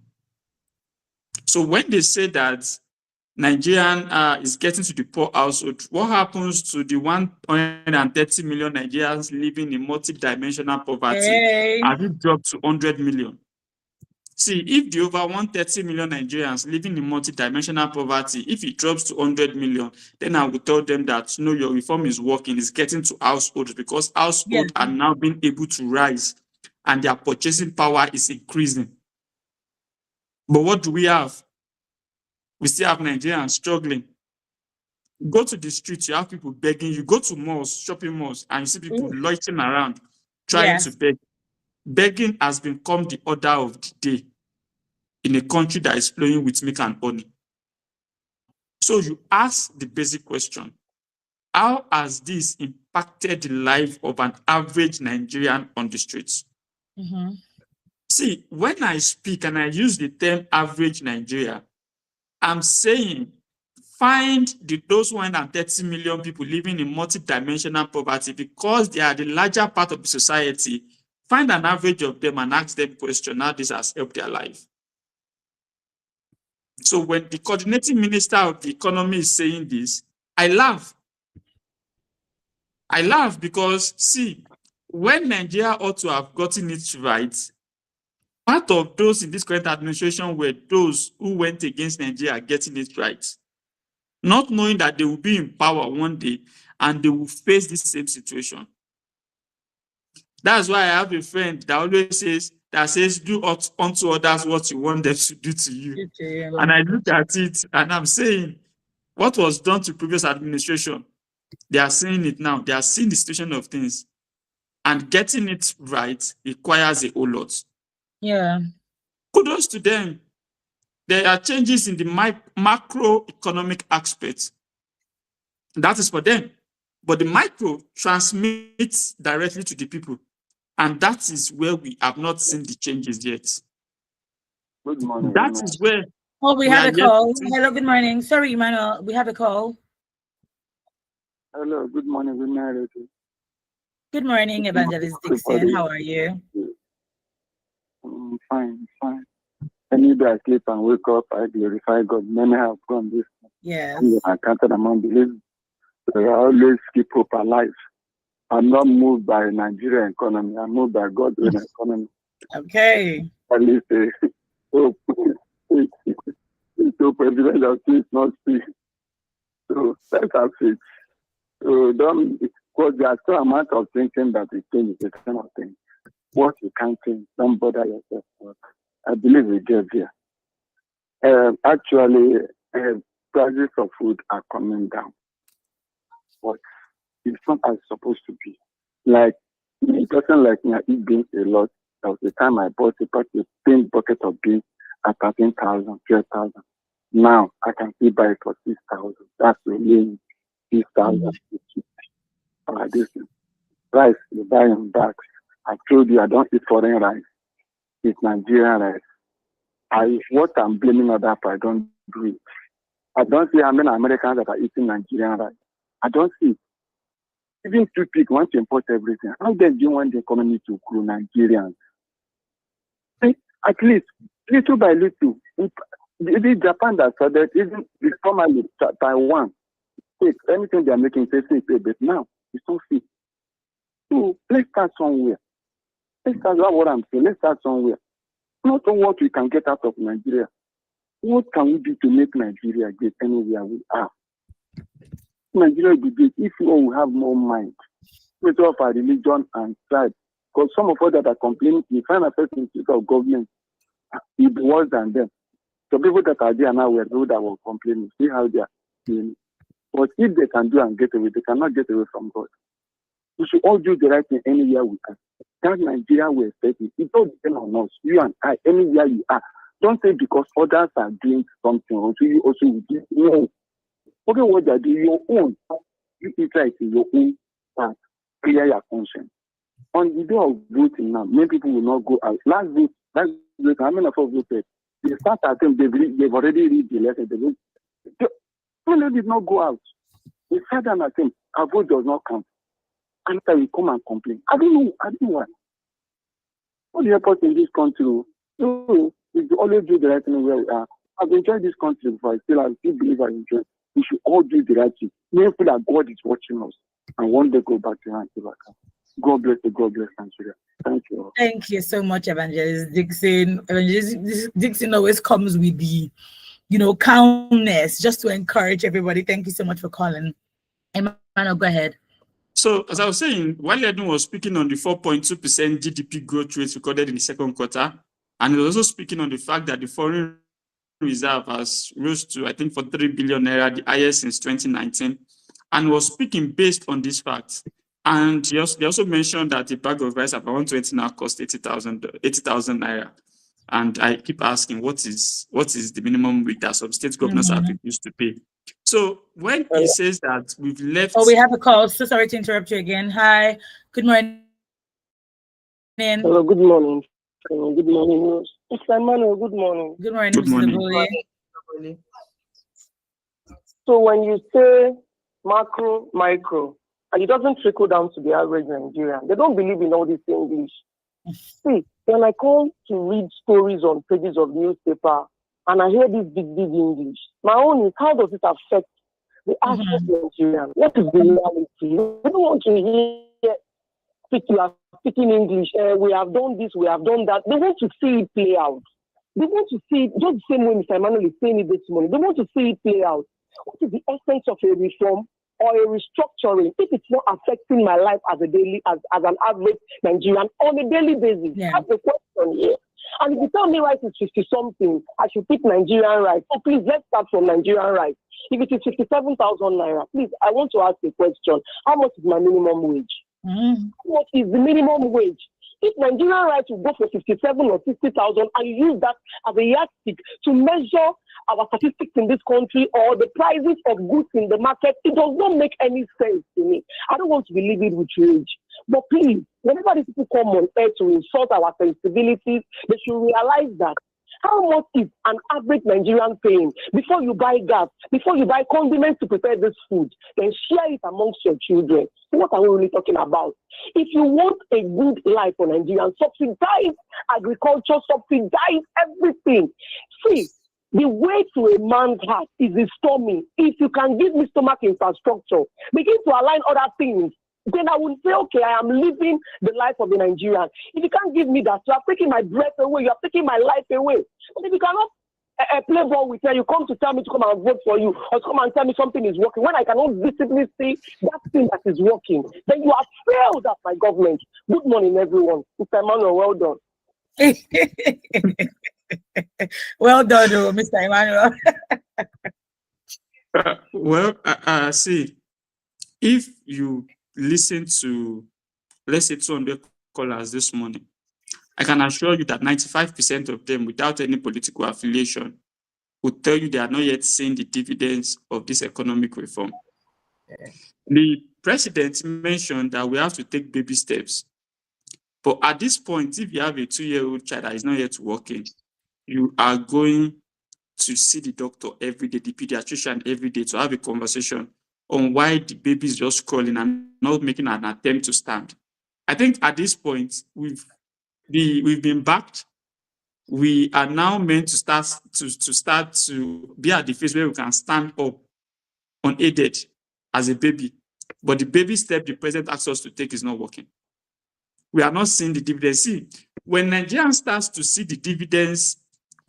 So when they say that Nigerian is getting to the poor household, what happens to the 130 million Nigerians living in multidimensional poverty?
Hey.
Have it dropped to 100 million? See, if the over 130 million Nigerians living in multidimensional poverty, if it drops to 100 million, then I will tell them that, no, your reform is working, it's getting to households, because households are now being able to rise and their purchasing power is increasing. But what do we have? We still have Nigerians struggling. Go to the streets, you have people begging. You go to malls, shopping malls, and you see people loitering around, trying to beg. Begging has become the order of the day in a country that is flowing with milk and honey. So you ask the basic question, how has this impacted the life of an average Nigerian on the streets? See, when I speak and I use the term average Nigeria, I'm saying find those 130 million people living in multidimensional poverty, because they are the larger part of the society. Find an average of them and ask them question how this has helped their life. So when the coordinating minister of the economy is saying this, I laugh. I laugh because, see, when Nigeria ought to have gotten it right, part of those in this current administration were those who went against Nigeria getting it right, not knowing that they will be in power one day and they will face this same situation. That's why I have a friend that always says, do unto others what you want them to do to you. And I look at it and I'm saying, what was done to previous administration, they are seeing it now. They are seeing the situation of things. And getting it right requires a whole lot.
Yeah.
Kudos to them. There are changes in the macroeconomic aspect. That is for them. But the micro transmits directly to the people. And that is where we have not seen the changes yet.
Good morning.
That is where.
Oh, we have a call. Hello, good morning. Sorry, Emmanuel, we have a call.
Hello, good morning. Good morning.
Good morning, Evangelist Dixon. How are you?
Fine. Any day I sleep and wake up, I glorify God. Many have gone this.
Yes.
I counted among believers. So I always keep hope alive. I'm not moved by Nigerian economy. I'm moved by God's own economy.
Okay.
At least hope. So president of peace not speak. So let's have faith. So don't, because there's still amount of thinking that it changes the kind of thing. What you can't think, don't bother yourself. I believe we get there. Actually, prices of food are coming down. But it's not as supposed to be. Like, a person like me, I eat beans a lot. There was the time I bought a paint bucket of beans at 13,000, 12,000. Now, I can still buy it for 6,000. That's really 6,000. This rice, you buy in bags. I told you I don't eat foreign rice. It's Nigerian rice. What I'm blaming other people, I don't do it. I don't see how many Americans that are eating Nigerian rice. I don't see it. Even too big want to import everything. How then do you want the economy to grow, Nigerians? At least, little by little. Even Japan that started, even formerly Taiwan, take anything they are making, say, but now it's not fit. So let's start somewhere. Let's start what I'm saying. Let's start somewhere. Not on what we can get out of Nigeria. What can we do to make Nigeria get anywhere we are? Nigeria will be great if we all have more mind. With of our religion and tribe. Because some of us that are complaining, we find ourselves in the of government, it's worse than them. So people that are there now were those that were complaining. See how they are feeling. But if they can do and get away, they cannot get away from God. We should all do the right thing anywhere we can. That Nigeria we expect it. It all depends on us. You and I, anywhere you are. Don't say because others are doing something, also you also will do. No. Forget what they do, your own. You try to your own part, clear your conscience. On the day of voting now, many people will not go out. Last vote, how many of us voted? They start at them, they've already read the letter. They did not go out. They sat down at them, our vote does not count. And after we come and complain. I don't know why. What do you put in this country? So we always do the right thing where we are. I've enjoyed this country before. I still believe I enjoy it. We should all do the right thing. We feel that God is watching us. And one day go back to him and say, God bless you, God bless Nigeria. Thank you.
Thank you so much, Evangelist Dixon. Evangelist Dixon always comes with the, calmness just to encourage everybody. Thank you so much for calling. Emmanuel, go ahead.
So, as I was saying, while Edwin was speaking on the 4.2% GDP growth rate recorded in the second quarter, and he was also speaking on the fact that the foreign reserve has rose to, I think, for 3 billion naira, the highest since 2019, and was speaking based on this fact. And they also mentioned that a bag of rice at 120 now cost 80,000 naira. And I keep asking, what is the minimum wage that some state governors have used to pay? So when he says that we've left...
Oh, we have a call. So sorry to interrupt you again. Hi. Good morning.
Hello, good morning. Good morning. It's Emmanuel. Good morning.
Good morning,
Good morning.
Mr. Bole.
So when you say macro, micro, and it doesn't trickle down to the average Nigerian, they don't believe in all this English. See, when I come to read stories on pages of newspaper and I hear this big English, my own is, how does it affect the average Nigerian? What is the reality? They don't want to hear people are speaking English. We have done this, we have done that. They want to see it play out. They want to see it just the same way Mr. Emmanuel is saying it this morning. They want to see it play out. What is the essence of a reform or a restructuring if it's not affecting my life as an average Nigerian on a daily basis?
Yeah.
That's the question here. And if you tell me rice is 50 something, I should pick Nigerian rice. So please, let's start from Nigerian rice. If it is 57,000 naira, please, I want to ask a question. How much is my minimum wage? What is the minimum wage? If Nigerian rice will go for 57 or 60,000 and you use that as a yardstick to measure our statistics in this country or the prices of goods in the market, it does not make any sense to me. I don't want to be living with rage. But please, whenever these people come on air to insult our sensibilities, they should realize that how much is an average Nigerian paying before you buy gas, before you buy condiments to prepare this food, then share it amongst your children. So what are we really talking about? If you want a good life for Nigerians, subsidize agriculture, subsidize everything. See, the way to a man's heart is his stomach. If you can give me stomach infrastructure, begin to align other things, then I will say, okay, I am living the life of a Nigerian. If you can't give me that, you are taking my breath away, you are taking my life away. But if you cannot play ball with me, you come to tell me to come and vote for you, or to come and tell me something is working, when I cannot visibly see that thing that is working, then you have failed as my government. Good morning, everyone. Mr. Emmanuel, well done.
Well done, Mr. Emmanuel.
See, if you listen to, let's say, 200 callers this morning, I can assure you that 95% of them, without any political affiliation, would tell you they are not yet seeing the dividends of this economic reform. The president mentioned that we have to take baby steps. But at this point, if you have a 2-year-old child that is not yet working, you are going to see the doctor every day, the pediatrician every day, to have a conversation on why the baby is just crawling and not making an attempt to stand. I think at this point, we've been backed. We are now meant to start to be at the phase where we can stand up unaided as a baby. But the baby step the president asks us to take is not working. We are not seeing the dividends. See, when Nigerians starts to see the dividends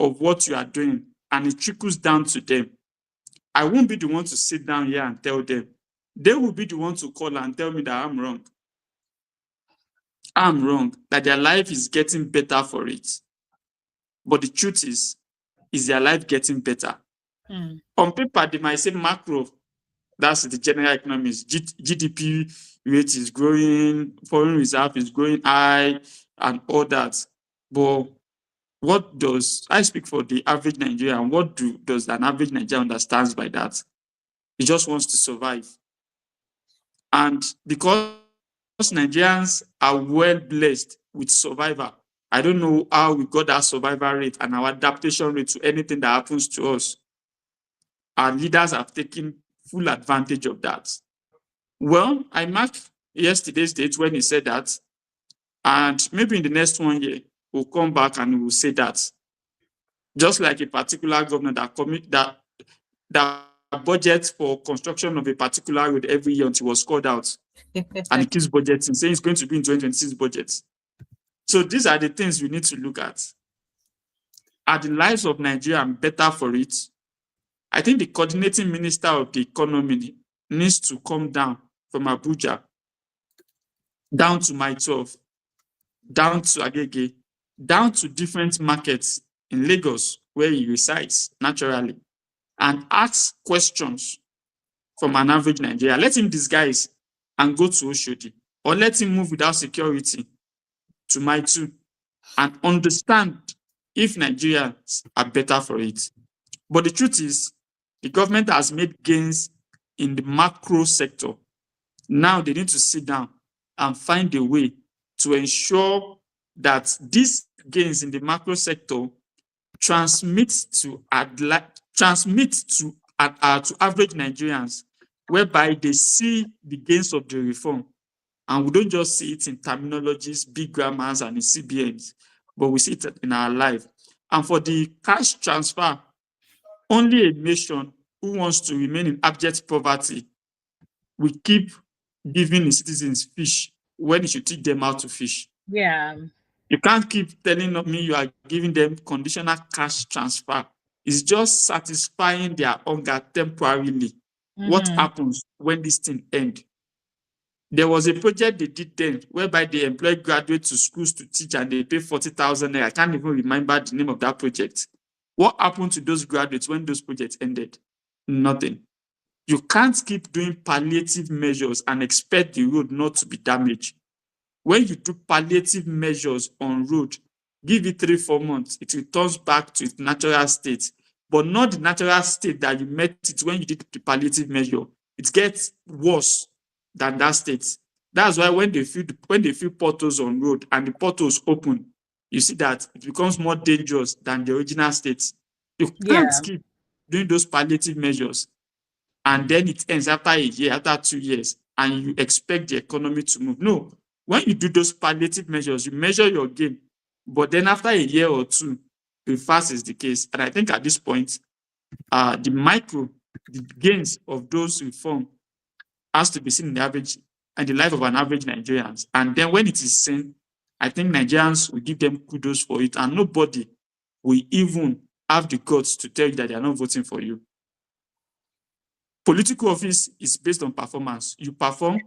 of what you are doing and it trickles down to them, I won't be the one to sit down here and tell them. They will be the one to call and tell me that I'm wrong. I'm wrong, that their life is getting better for it. But the truth is their life getting better? On paper, they might say macro, that's the general economics. GDP rate is growing, foreign reserve is growing high, and all that. But what does, I speak for the average Nigerian, what does an average Nigerian understand by that? He just wants to survive. And because Nigerians are well blessed with survival, I don't know how we got that survival rate and our adaptation rate to anything that happens to us. Our leaders have taken full advantage of that. Well, I marked yesterday's date when he said that, and maybe in the next 1 year, we'll come back and we'll say that. Just like a particular governor that budgets for construction of a particular road every year until it was called out. And he keeps budgeting, saying it's going to be in 2026 budget. So these are the things we need to look at. Are the lives of Nigeria better for it? I think the coordinating minister of the economy needs to come down from Abuja, down to Mile 12, down to Agege, down to different markets in Lagos where he resides naturally, and ask questions from an average Nigerian. Let him disguise and go to Oshodi, or let him move without security to Mile 2 and understand if Nigerians are better for it. But the truth is, the government has made gains in the macro sector. Now they need to sit down and find a way to ensure that these gains in the macro sector transmit to average Nigerians, whereby they see the gains of the reform. And we don't just see it in terminologies, big grammars, and in CBNs, but we see it in our life. And for the cash transfer, only a nation who wants to remain in abject poverty will keep giving its citizens fish when it should teach them how to fish.
Yeah.
You can't keep telling me you are giving them conditional cash transfer. It's just satisfying their hunger temporarily. What happens when this thing ends? There was a project they did then whereby they employed graduates to schools to teach and they pay 40,000. I can't even remember the name of that project. What happened to those graduates when those projects ended? Nothing. You can't keep doing palliative measures and expect the road not to be damaged. When you do palliative measures on road, give it 3-4 months, it returns back to its natural state, but not the natural state that you met it when you did the palliative measure. It gets worse than that state. That's why when they fill potholes on road and the potholes open, you see that it becomes more dangerous than the original state. You can't keep doing those palliative measures and then it ends after a year, after 2 years, and you expect the economy to move. No, when you do those palliative measures, you measure your gain, but then after a year or two, reverse is the case. And I think at this point, the gains of those reforms has to be seen in the average and the life of an average Nigerians. And then when it is seen, I think Nigerians will give them kudos for it, and nobody will even have the guts to tell you that they are not voting for you. Political office is based on performance. You perform,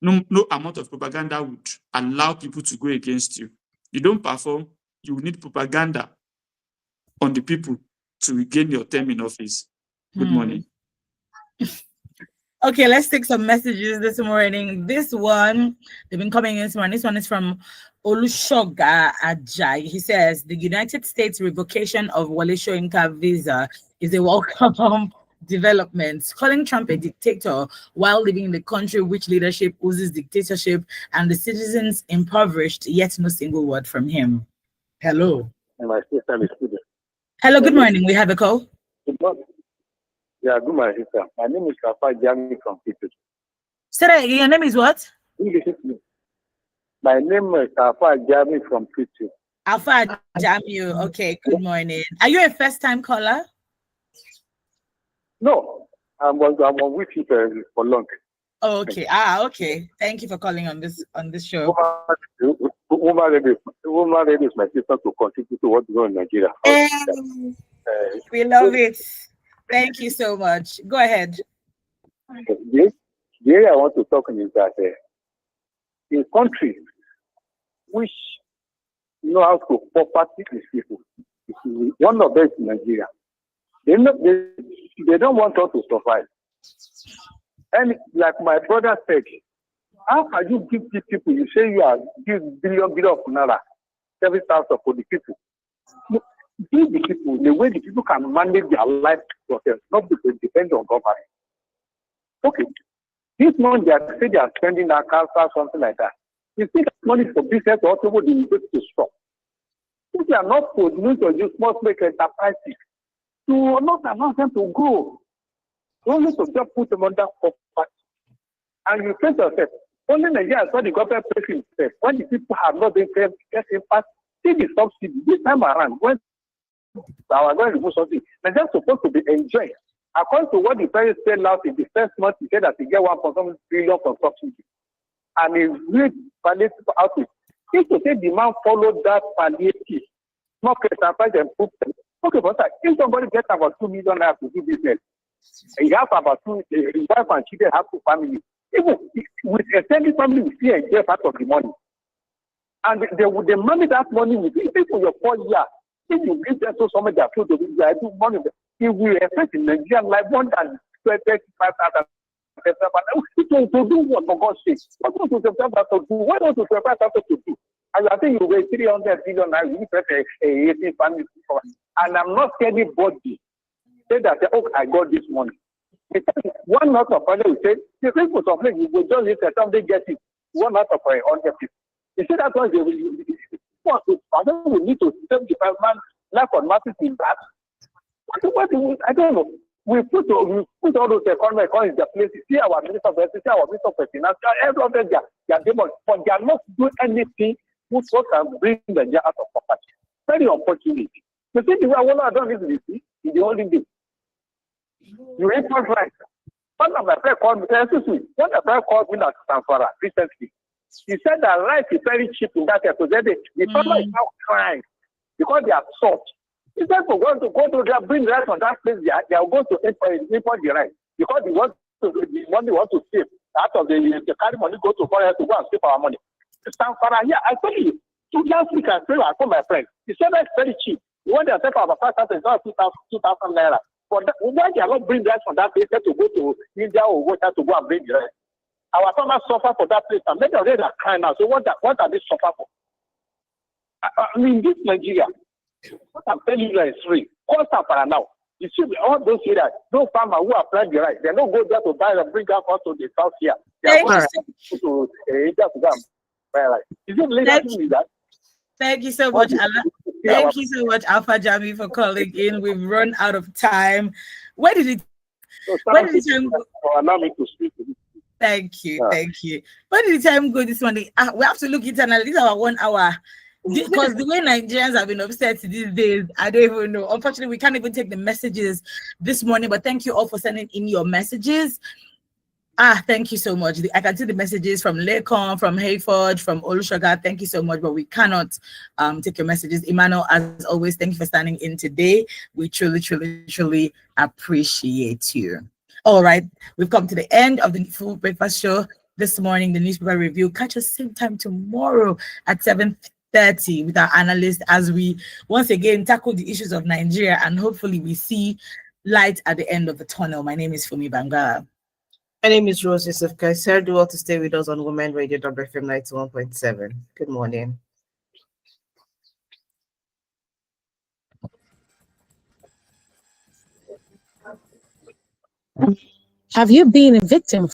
no amount of propaganda would allow people to go against you. You don't perform, you need propaganda on the people to regain your term in office. Good morning.
Okay, let's take some messages this morning. This one, they've been coming in this morning. This one is from Olushoga Ajay. He says, the United States revocation of Wole Soyinka visa is a welcome development. Calling Trump a dictator while living in the country which leadership oozes dictatorship and the citizens impoverished, yet no single word from him. Hello.
My sister is good.
Hello, good morning. We have a call.
Good morning. Yeah, good morning, sister. My name is Alpha Jami from Pitu.
Say that again. Your name is what?
My name is Alpha Jami from Pitu.
Alpha Jami. Okay, good morning. Are you a first-time caller?
No, I'm on with you for long.
Oh, okay. Okay. Thank you for calling on this show.
Woman Radio is my sister to contribute to what's going on in Nigeria.
We love it. Thank you so much. Go ahead.
The area I want to talk on is that in countries which know how to poverty these people, one of them is Nigeria. They don't want us to survive. And like my brother said, how can you give these people? You say you are give billion of naira, 7,000 for the people. Give the people the way the people can manage their life themselves, not because depend on government. Okay, this money they are spending on cancer, something like that. You see that money for business or also what they need to stop. If they are not producing to use small scale enterprises, to not allow them to grow. Only to just put them under poverty. And you think yourself, only Nigeria saw the government pay himself. When the people have not been getting past, see the subsidy this time around, when our government remove something, Nigeria is supposed to be enjoying. According to what the president said last in the first month, he said that he get 1.7 billion for subsidy. And he read palliative outreach. If to say demand followed that palliative, not enterprise and put them. Okay, but if somebody gets about 2 million naira to do business, and you have about his wife and children have 2 families, even with extended family, we still enjoy part of the money. And the money that money will be, even for your 4 years, if you give them so somebody that food to do money, it will affect the Nigerian life more than 25,000. It will do what, for God's sake? What was to September to do? What was to prepare to do? And I think you were 300 billion now, you prepare a 18 family. And I'm not anybody say that, oh, I got this money. Because one out of 100 will say, the people complain, you will just say somebody gets it. 1 out of 100 people. You see, that's why they will. I think we need to save the man life on masses in that. I don't know. We put all those economic in the place. See our minister of Justice, see our minister of finance, every of them they are demons, but they are not doing anything which can bring Nigeria out of poverty. Very unfortunate. You see, the way I don't listen to is the only thing. You import rice. One of my friends called me, one of my friends called me at Sanfara recently. He said that rice is very cheap in that episode. The farmer is now crying because they are soft. Instead of going to go to there, bring rice on that place, they are going to import the rice because the money want to save out of the carry money go to foreign to go and save our money. Sanfara here, I told you, last week I told my friend, he said that's very cheap. You want to save about 5,000, it's not 2,000 naira. But why they are not bring rice from that place to go to India or Water to go and bring the rice? Our farmers suffer for that place, and many of them are crying now. So what are they suffer for? I mean, this Nigeria, what I'm telling you is free. Cost for now. You see, all those areas, those farmers who are planting the rice, they don't go there to buy and bring out to the south here. They are going to India to go and buy rice. Is it legal to do that?
Thank you so much, Thank you so much, Alpha Jami, for calling in. We've run out of time. Where did it time go?
Allow me to speak to you.
Thank you. Where did the time go this morning? We have to look internally. This is our 1 hour. Because the way Nigerians have been upset these days, I don't even know. Unfortunately, we can't even take the messages this morning, but thank you all for sending in your messages. Thank you so much. I can see the messages from Lekon, from Hayford, from Olushaga. Thank you so much, but we cannot take your messages. Emmanuel, as always, thank you for standing in today. We truly appreciate you. All right, we've come to the end of the Full Breakfast Show this morning, the newspaper review. Catch us same time tomorrow at 7:30 with our analyst as we once again tackle the issues of Nigeria, and hopefully we see light at the end of the tunnel. My name is Fumi Bangala.
My name is Rose Yusuf Kaiser. Do well to stay with us on Women Radio WFM 91.7. Good morning.
Have you been a victim